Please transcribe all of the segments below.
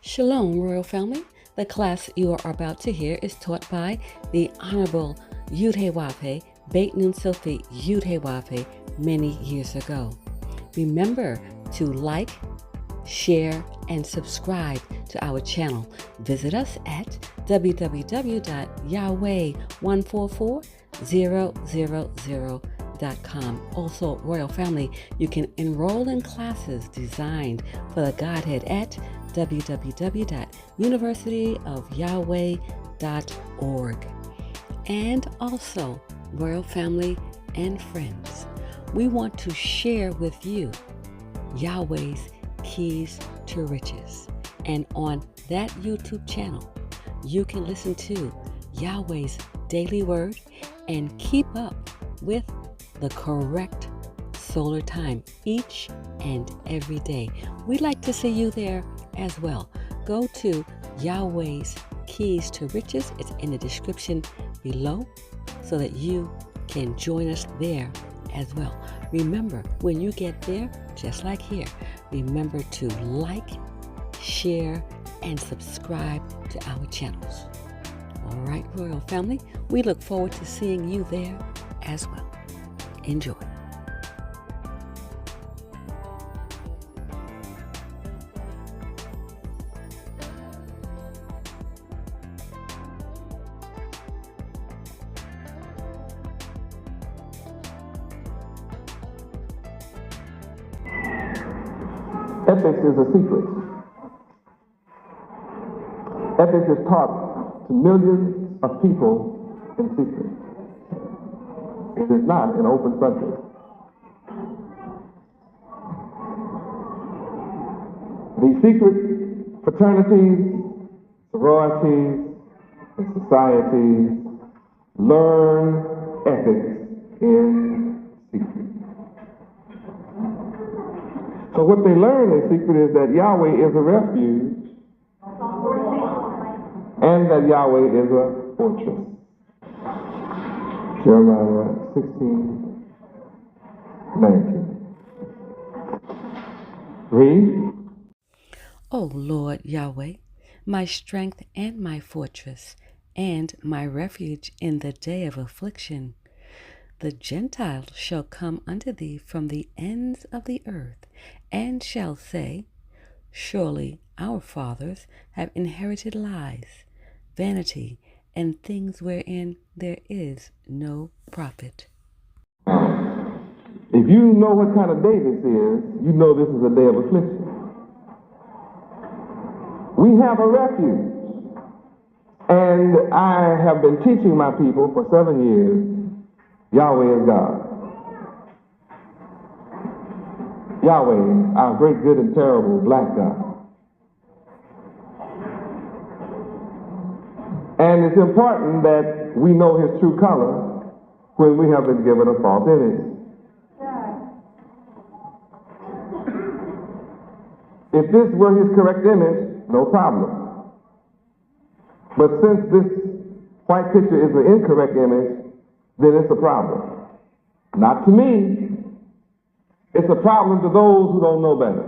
Shalom, Royal Family. The class you are about to hear is taught by the Honorable Yudhe Beit Nun Sophie Yudhe many years ago. Remember to like, share, and subscribe to our channel. Visit us at www.yahweh144000.com. Also, Royal Family, you can enroll in classes designed for the Godhead at www.universityofyahweh.org. And also, Royal Family and friends, we want to share with you Yahweh's Keys to Riches. And on that YouTube channel, you can listen to Yahweh's daily word and keep up with the correct solar time each and every day. We'd like to see you there as well. Go to Yahweh's Keys to Riches. It's in the description below so that you can join us there as well. Remember, when you get there, just like here, remember to like, share, and subscribe to our channels. All right, Royal Family, we look forward to seeing you there as well. Enjoy. Ethics is a secret. Ethics is taught to millions of people in secret. It is not an open subject. The secret fraternities, sororities, and societies learn ethics in secret. So what they learn in secret is that Yahweh is a refuge and that Yahweh is a fortress. Jeremiah 16:19. Read. O Lord Yahweh, my strength and my fortress, and my refuge in the day of affliction. The Gentiles shall come unto thee from the ends of the earth, and shall say, Surely our fathers have inherited lies, vanity, and things wherein there is no profit. If you know what kind of day this is, you know this is a day of affliction. We have a refuge. And I have been teaching my people for 7 years, Yahweh is God. Yahweh, our great, good, and terrible black God. And it's important that we know his true color when we have been given a false image. If this were his correct image, no problem. But since this white picture is the incorrect image, then it's a problem. Not to me. It's a problem to those who don't know better.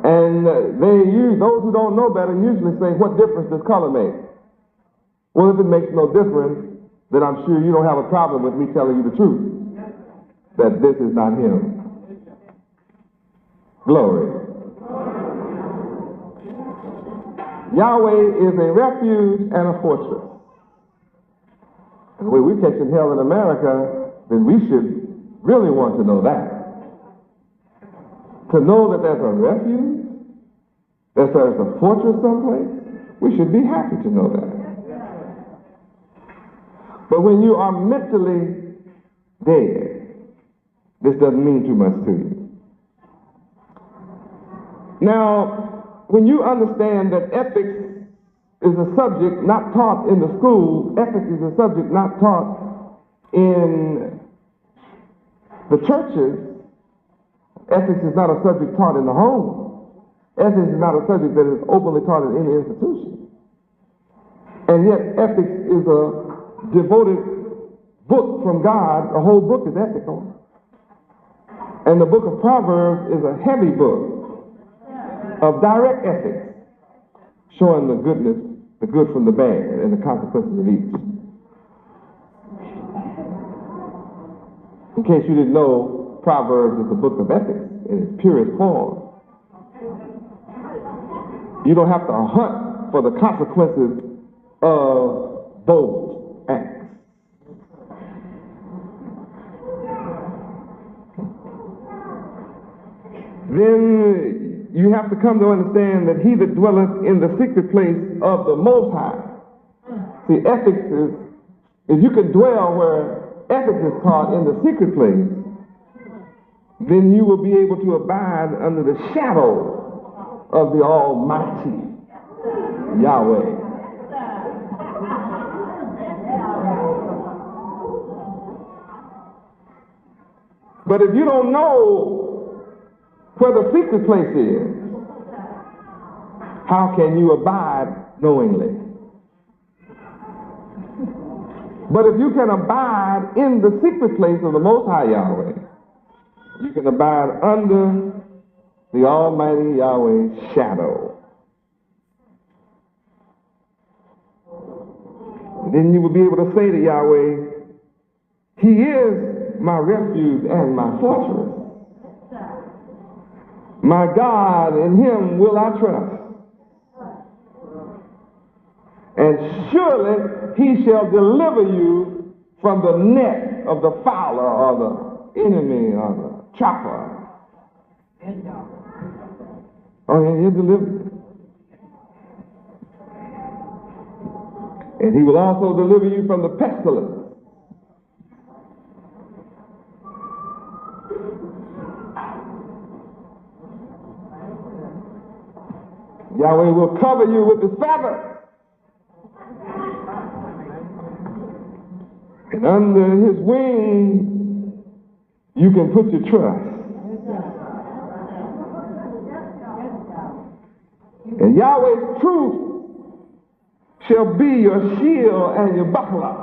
And those who don't know better usually say, what difference does color make? Well, if it makes no difference, then I'm sure you don't have a problem with me telling you the truth, that this is not him. Glory. Yahweh is a refuge and a fortress. And when we're catching hell in America, then we should really want to know that. To know that there's a refuge, that there's a fortress someplace, we should be happy to know that. But when you are mentally dead, this doesn't mean too much to you. Now, when you understand that ethics is a subject not taught in the school, ethics is a subject not taught in the churches, ethics is not a subject taught in the home, ethics is not a subject that is openly taught in any institution. And yet ethics is a devoted book from God. The whole book is ethical. And the book of Proverbs is a heavy book. of direct ethics, showing the good from the bad, and the consequences of each. In case you didn't know, Proverbs is the book of ethics in its purest form. You don't have to hunt for the consequences of both acts. Then you have to come to understand that he that dwelleth in the secret place of the Most High. See, ethics is, if you can dwell where ethics is taught in the secret place, then you will be able to abide under the shadow of the Almighty Yahweh. But if you don't know where the secret place is, how can you abide knowingly? But if you can abide in the secret place of the Most High Yahweh, you can abide under the Almighty Yahweh's shadow. And then you will be able to say to Yahweh, He is my refuge and my fortress. My God, in Him will I trust. And surely He shall deliver you from the net of the fowler or the enemy or the trapper. Oh, yeah, He'll deliver you. And He will also deliver you from the pestilence. Yahweh will cover you with His feathers. And under His wings, you can put your trust. And Yahweh's truth shall be your shield and your buckler.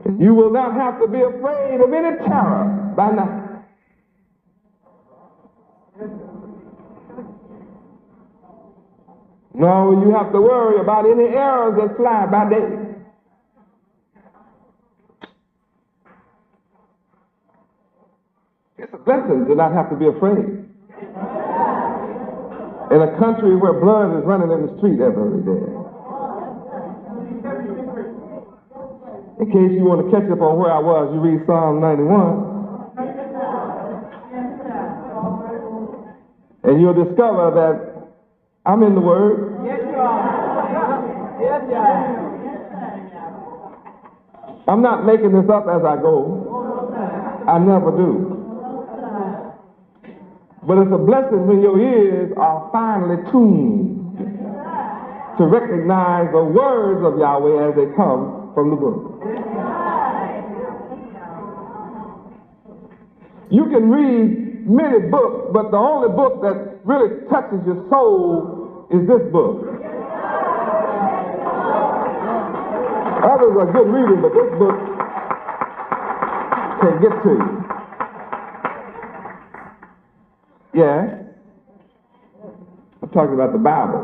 And you will not have to be afraid of any terror by night. No, you have to worry about any arrows that fly by day. It's a blessing to not have to be afraid. In a country where blood is running in the street every day. In case you want to catch up on where I was, you read Psalm 91. And you'll discover that I'm in the Word. Yes, you are. Yes, you are. I'm not making this up as I go. I never do. But it's a blessing when your ears are finely tuned to recognize the words of Yahweh as they come from the book. You can read many books, but the only book that really touches your soul is this book. Others are good reading, but this book can get to you. Yeah? I'm talking about the Bible.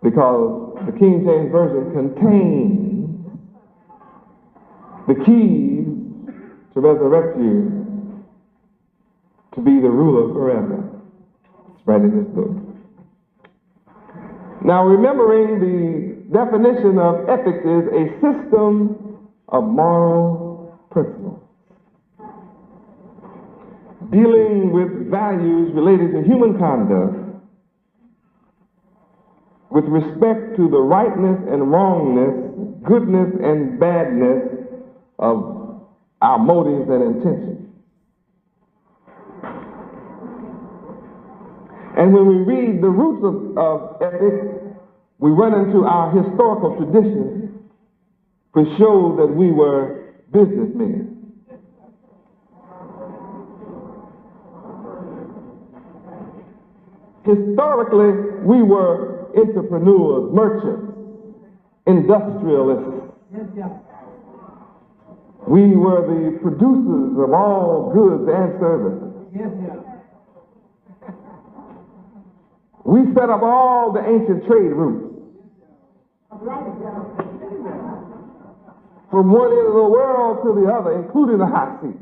Because the King James Version contains the keys to resurrect you to be the ruler forever. It's right in this book. Now, remembering the definition of ethics is a system of moral principles dealing with values related to human conduct with respect to the rightness and wrongness, goodness and badness of our motives and intentions. And when we read the roots of ethics, we run into our historical tradition, which shows that we were businessmen. Historically, we were entrepreneurs, merchants, industrialists. We were the producers of all goods and services. Yes, sir. We set up all the ancient trade routes. From one end of the world to the other, including the hot sea.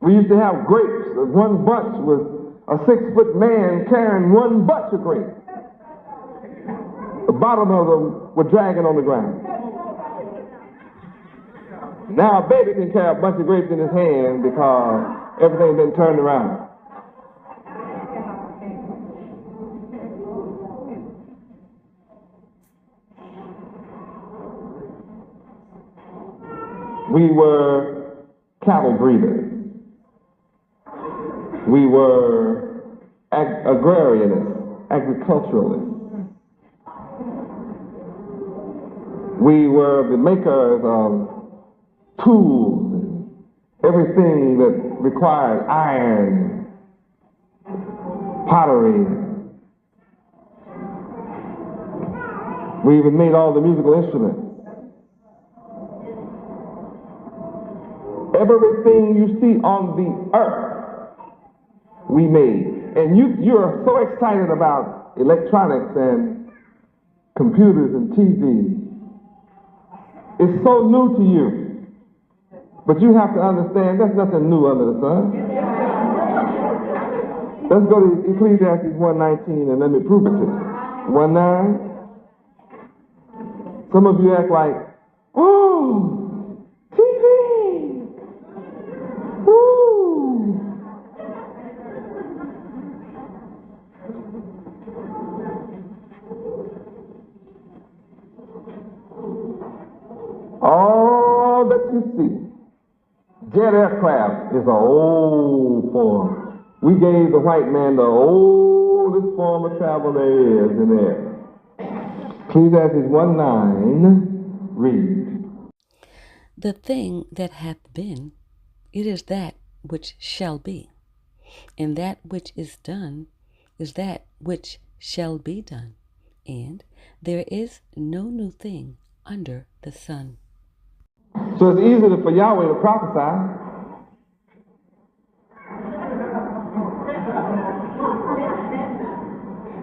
We used to have grapes. One bunch was a 6-foot man carrying one bunch of grapes. The bottom of them were dragging on the ground. Now a baby can carry a bunch of grapes in his hand because everything's been turned around. We were cattle breeders. We were agrarianists, agriculturalists. We were the makers of tools and everything that required iron, pottery. We even made all the musical instruments. Everything you see on the earth, we made. And you are so excited about electronics and computers and TV. It's so new to you. But you have to understand there's nothing new under the sun. Let's go to Ecclesiastes 1:19 and let me prove it to you. 1:9. Some of you act like, oh, TV. Woo. All that you see, jet aircraft is an old form. We gave the white man the oldest form of travel there is in air. Ecclesiastes 1:9, read. The thing that hath been, it is that which shall be, and that which is done is that which shall be done, and there is no new thing under the sun. So it's easy for Yahweh to prophesy.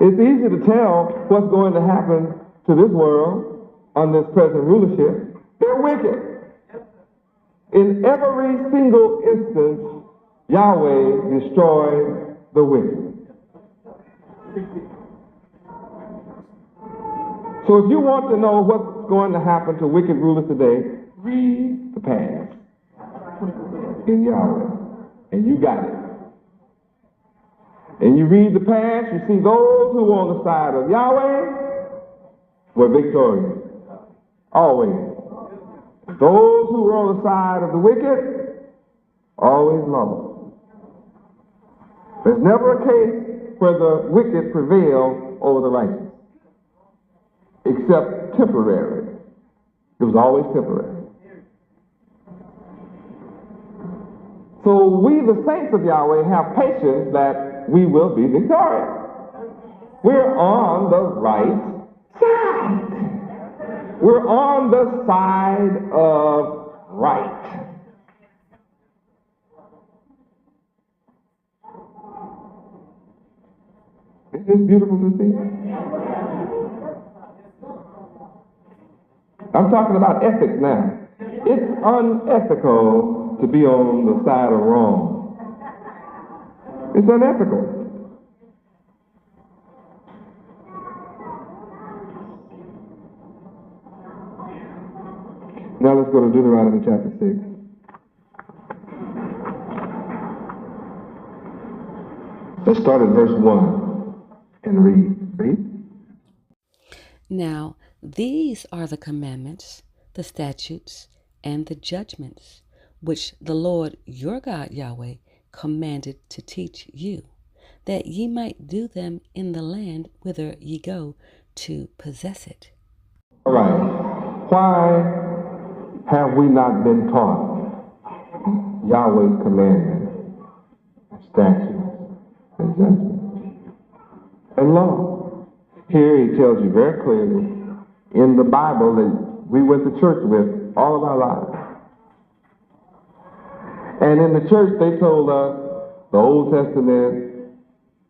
It's easy to tell what's going to happen to this world under this present rulership. They're wicked. In every single instance, Yahweh destroyed the wicked. So if you want to know what's going to happen to wicked rulers today, read the past in Yahweh, and you got it. And you read the past, you see those who were on the side of Yahweh were victorious, always. Those who were on the side of the wicked always lost. There's never a case where the wicked prevail over the righteous, except temporary. It was always temporary. So we, the saints of Yahweh, have patience that we will be victorious. We're on the right side. We're on the side of right. Isn't this beautiful to see? I'm talking about ethics now. It's unethical to be on the side of wrong. It's unethical. Now let's go to Deuteronomy chapter 6. Let's start at verse 1 and read. Now, these are the commandments, the statutes, and the judgments, which the Lord your God Yahweh commanded to teach you, that ye might do them in the land whither ye go to possess it. All right. Why have we not been taught Yahweh's commandments, statutes, and judgments? and law. Here he tells you very clearly in the Bible that we went to church with all of our lives. And in the church they told us the Old Testament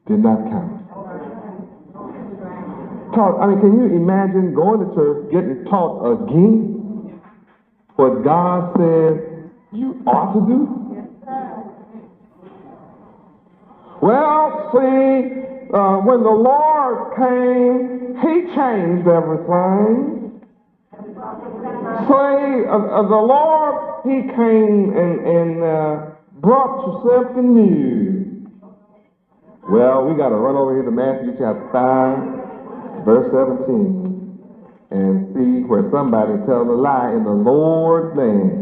did not count. Can you imagine going to church, getting taught against what God said you ought to do? Well, see, when the Lord came, He changed everything. See, the Lord, He came and brought something new. Well, we got to run over here to Matthew chapter 5, verse 17, and see where somebody tells a lie in the Lord's name.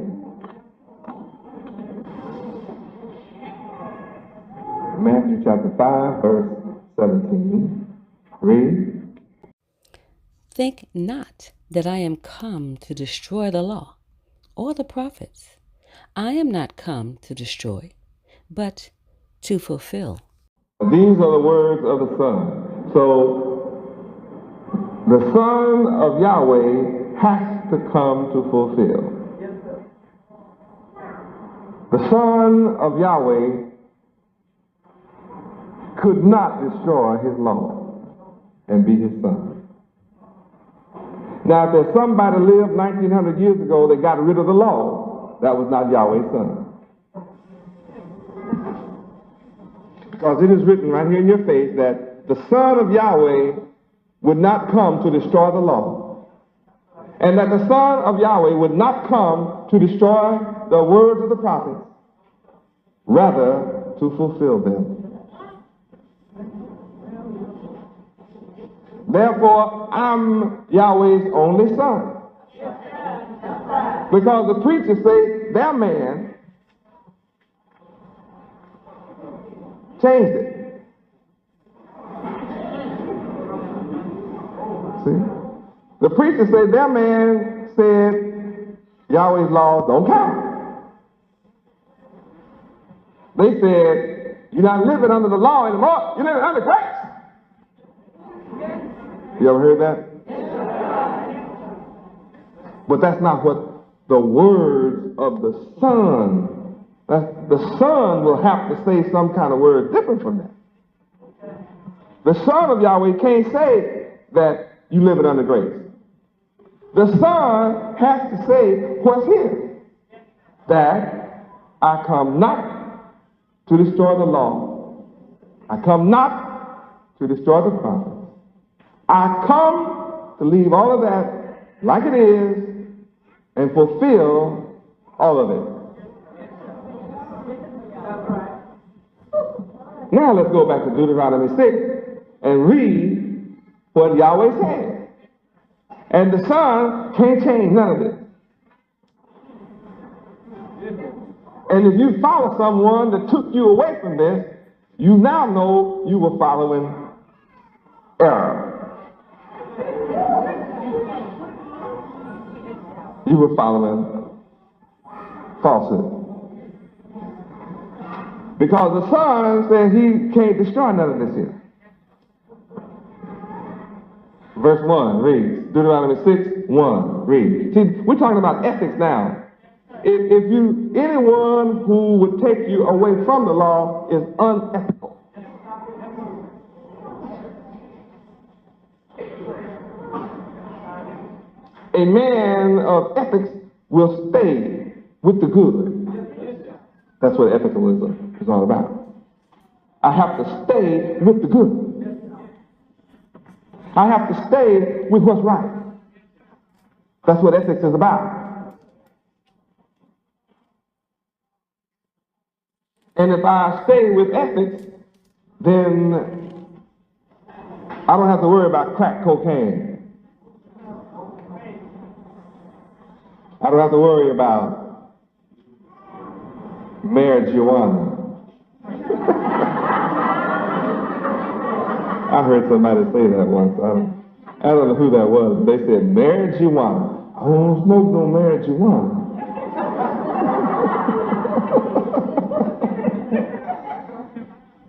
Matthew chapter 5, verse 17. Read. Think not that I am come to destroy the law or the prophets. I am not come to destroy, but to fulfill. These are the words of the Son. So, the Son of Yahweh has to come to fulfill. The Son of Yahweh could not destroy His law and be His Son. Now, if there's somebody lived 1900 years ago that got rid of the law, that was not Yahweh's Son. Because it is written right here in your face that the Son of Yahweh would not come to destroy the law. And that the Son of Yahweh would not come to destroy the words of the prophets, rather to fulfill them. Therefore, I'm Yahweh's only son. Because the preachers say their man changed it. See? The preachers say their man said Yahweh's laws don't count. They said you're not living under the law anymore, you're living under grace. You ever heard that? But that's not what the words of the Son. The Son will have to say some kind of word different from that. The Son of Yahweh can't say that you live it under grace. The Son has to say what's here. That I come not to destroy the law. I come not to destroy the prophets. I come to leave all of that like it is and fulfill all of it. Now let's go back to Deuteronomy 6 and read what Yahweh said. And the Son can't change none of it. And if you follow someone that took you away from this, you now know you were following error. You were following falsehood. Because the Son said He can't destroy none of this here. Verse 1, read. Deuteronomy 6, 1, read. See, we're talking about ethics now. Anyone who would take you away from the law is unethical. A man of ethics will stay with the good. That's what ethicalism is all about. I have to stay with the good. I have to stay with what's right. That's what ethics is about. And if I stay with ethics, then I don't have to worry about crack cocaine. I don't have to worry about marijuana. I heard somebody say that once. I don't know who that was, but they said marijuana. I don't smoke no marijuana.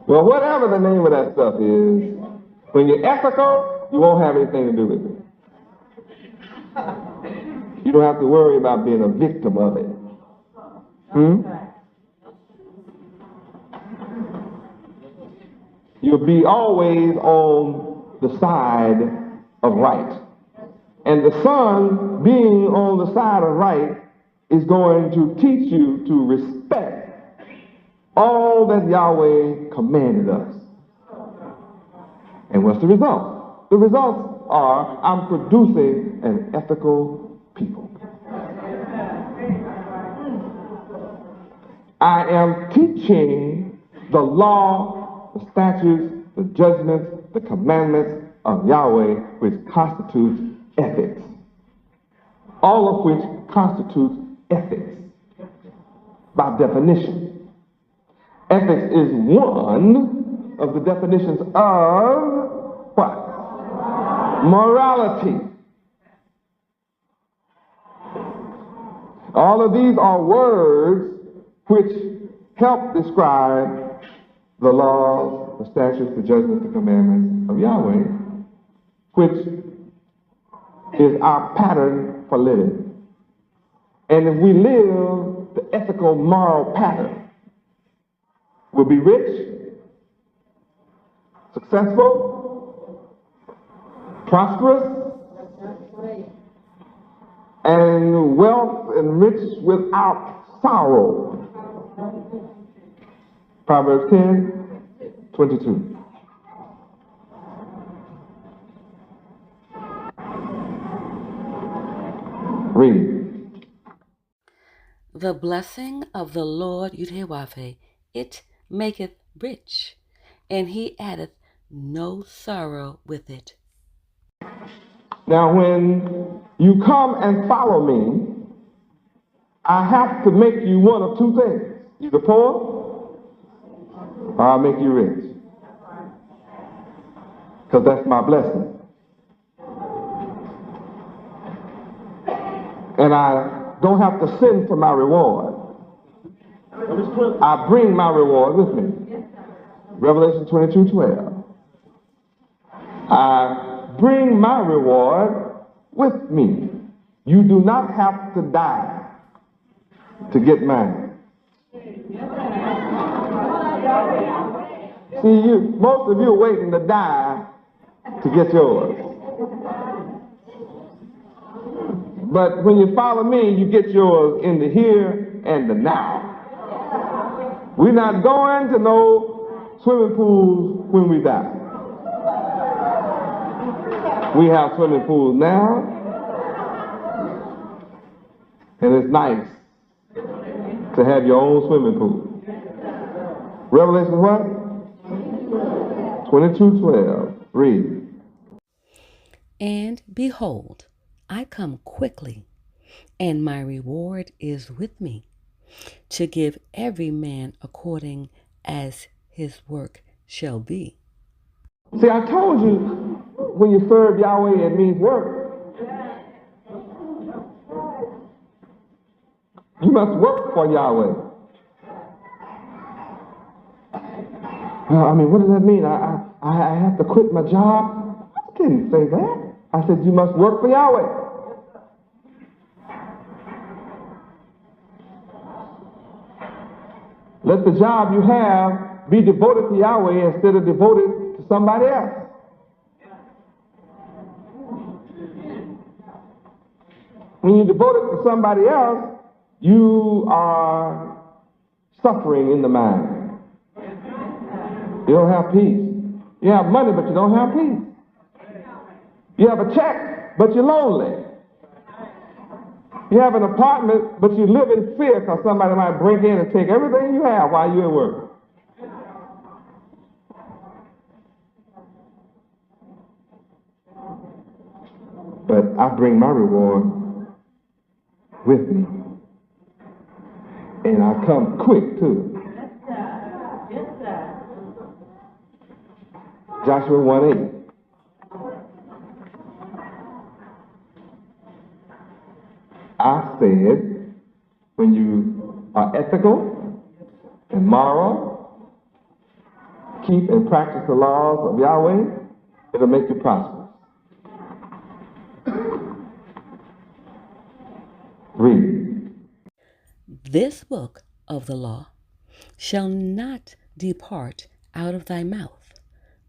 Well, whatever the name of that stuff is, When you're ethical, you won't have anything to do with it. You don't have to worry about being a victim of it. You'll be always on the side of right. And the son, being on the side of right, is going to teach you to respect all that Yahweh commanded us. And what's the result? The results are I'm producing an ethical people. I am teaching the law, the statutes, the judgments, the commandments of Yahweh, which constitutes ethics. All of which constitutes ethics by definition. Ethics is one of the definitions of what? Morality. All of these are words which help describe the laws, the statutes, the judgments, the commandments of Yahweh, which is our pattern for living. And if we live the ethical, moral pattern, we'll be rich, successful, prosperous, and wealth and rich without sorrow. Proverbs 10:22. Read. The blessing of the Lord Yahweh, it maketh rich, and he addeth no sorrow with it. Now when you come and follow me, I have to make you one of two things. Either poor, or I'll make you rich. Because that's my blessing. And I don't have to send for my reward. I bring my reward with me. Revelation 22:12. I bring my reward with me. You do not have to die to get mine. See, most of you are waiting to die to get yours. But when you follow me, you get yours in the here and the now. We're not going to no swimming pools when we die. We have swimming pools now, and it's nice to have your own swimming pool. Revelation what? 22:12. Read. And behold, I come quickly, and my reward is with me, to give every man according as his work shall be. See, I told you, when you serve Yahweh, it means work. You must work for Yahweh. Well, I mean, what does that mean? I have to quit my job? I didn't say that. I said you must work for Yahweh. Let the job you have be devoted to Yahweh instead of devoted to somebody else. When you devote it to somebody else, you are suffering in the mind. You don't have peace. You have money, but you don't have peace. You have a check, but you're lonely. You have an apartment, but you live in fear because somebody might break in and take everything you have while you're at work. But I bring my reward with me. And I come quick, too. Yes, sir. Joshua 1:8. I said, when you are ethical and moral, keep and practice the laws of Yahweh, It'll make you prosperous. Read. This book of the law shall not depart out of thy mouth,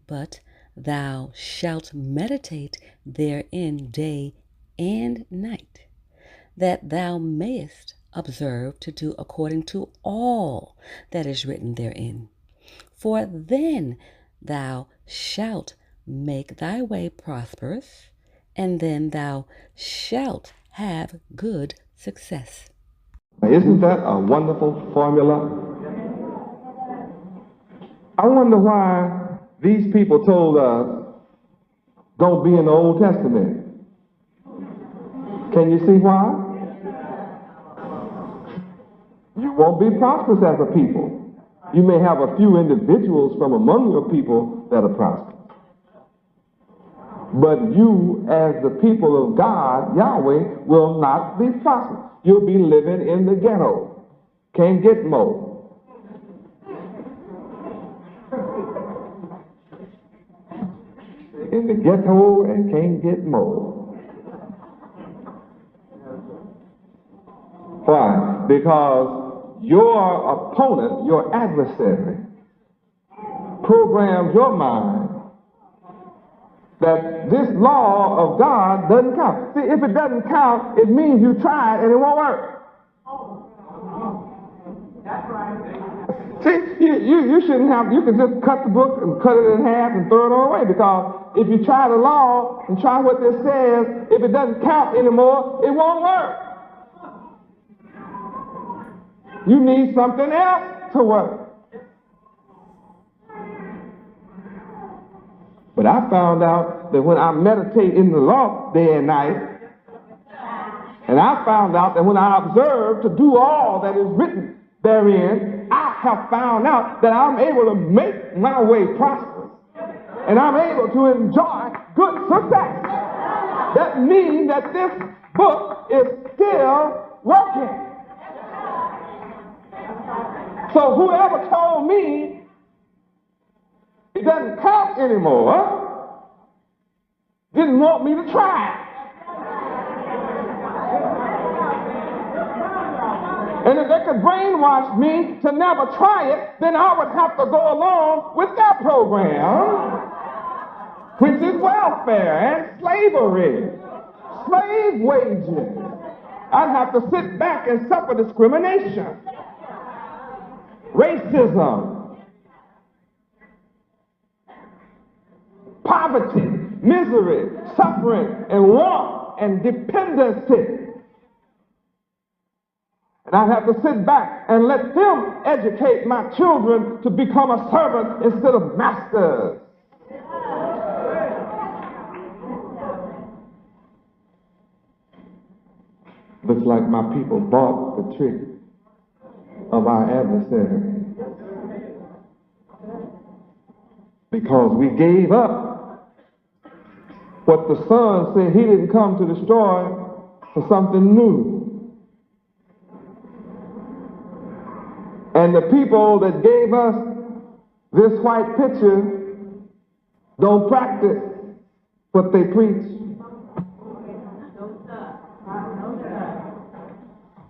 but thou shalt meditate therein day and night, that thou mayest observe to do according to all that is written therein. For then thou shalt make thy way prosperous, and then thou shalt have good success. Now, isn't that a wonderful formula? I wonder why these people told us, don't be in the Old Testament. Can you see why? You won't be prosperous as a people. You may have a few individuals from among your people that are prosperous. But you, as the people of God, Yahweh, will not be prosperous. You'll be living in the ghetto. Can't get more. In the ghetto and can't get more. Why? Because your opponent, your adversary, programs your mind that this law of God doesn't count. See, if it doesn't count, it means you tried and it won't work. That's right. See, you shouldn't have, you can just cut the book and cut it in half and throw it all away, because if you try the law and try what this says, if it doesn't count anymore, it won't work. You need something else to work. But I found out that when I meditate in the law day and night, and I found out that when I observe to do all that is written therein, I have found out that I'm able to make my way prosperous. And I'm able to enjoy good success. That means that this book is still working. So whoever told me it doesn't count anymore didn't want me to try. And if they could brainwash me to never try it, then I would have to go along with that program, which is welfare and slavery, slave wages. I'd have to sit back and suffer discrimination, racism, poverty, misery, suffering, and want, and dependency. And I'd have to sit back and let them educate my children to become a servant instead of masters. Looks like my people bought the trick of our adversary, because we gave up what the Son said he didn't come to destroy for something new. And the people that gave us this white picture don't practice what they preach.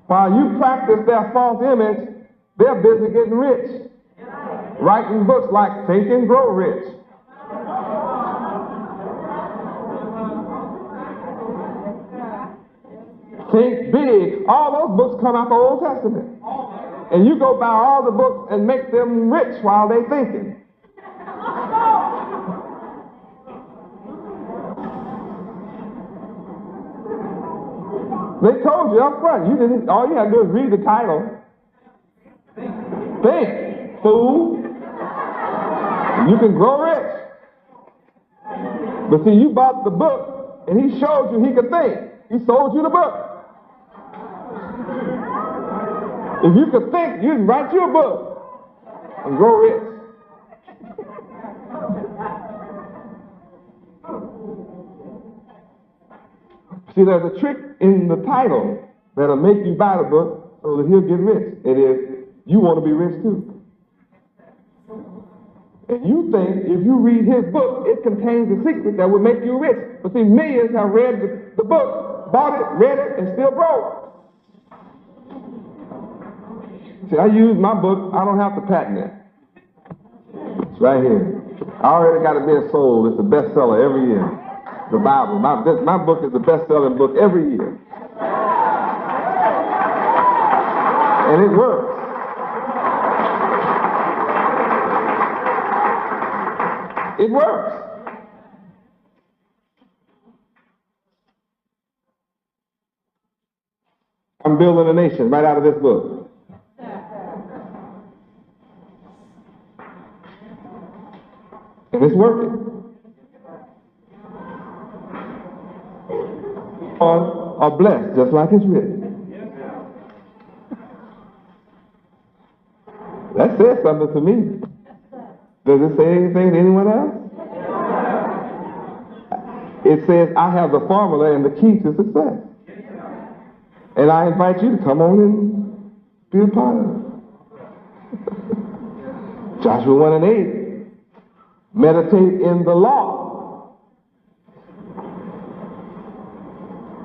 While you practice their false image, they're busy getting rich, writing books like Think and Grow Rich. Think Big. All those books come out the Old Testament. And you go buy all the books and make them rich while they thinking. They told you up front. You didn't. All you had to do is read the title. Think, fool. You can grow rich. But see, you bought the book, and he showed you he could think. He sold you the book. If you could think, you'd write you a book and grow rich. See, there's a trick in the title that'll make you buy the book so that he'll get rich. It is, you want to be rich too. And you think if you read his book, it contains a secret that will make you rich. But see, millions have read the book, bought it, read it, and still broke. See, I use my book. I don't have to patent it. It's right here. I already got it being sold. It's the bestseller every year. The Bible. My book is the best-selling book every year. And it works. It works. I'm building a nation right out of this book. And it's working. Are blessed just like it's written. That says something to me. Does it say anything to anyone else? It says I have the formula and the key to success. And I invite you to come on and be a part of it. Joshua 1 and 8. Meditate in the law.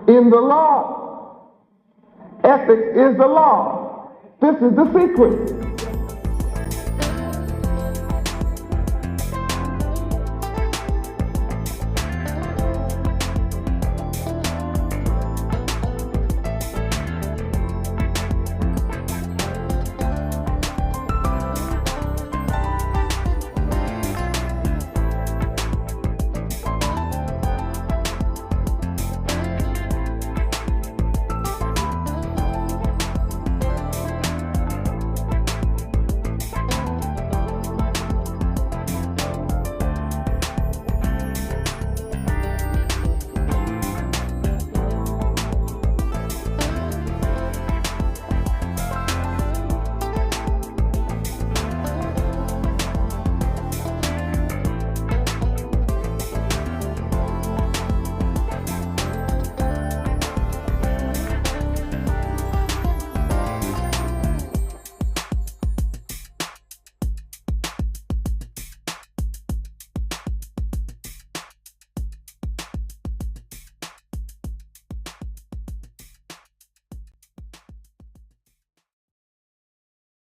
In the law. Ethics is the law. This is the secret.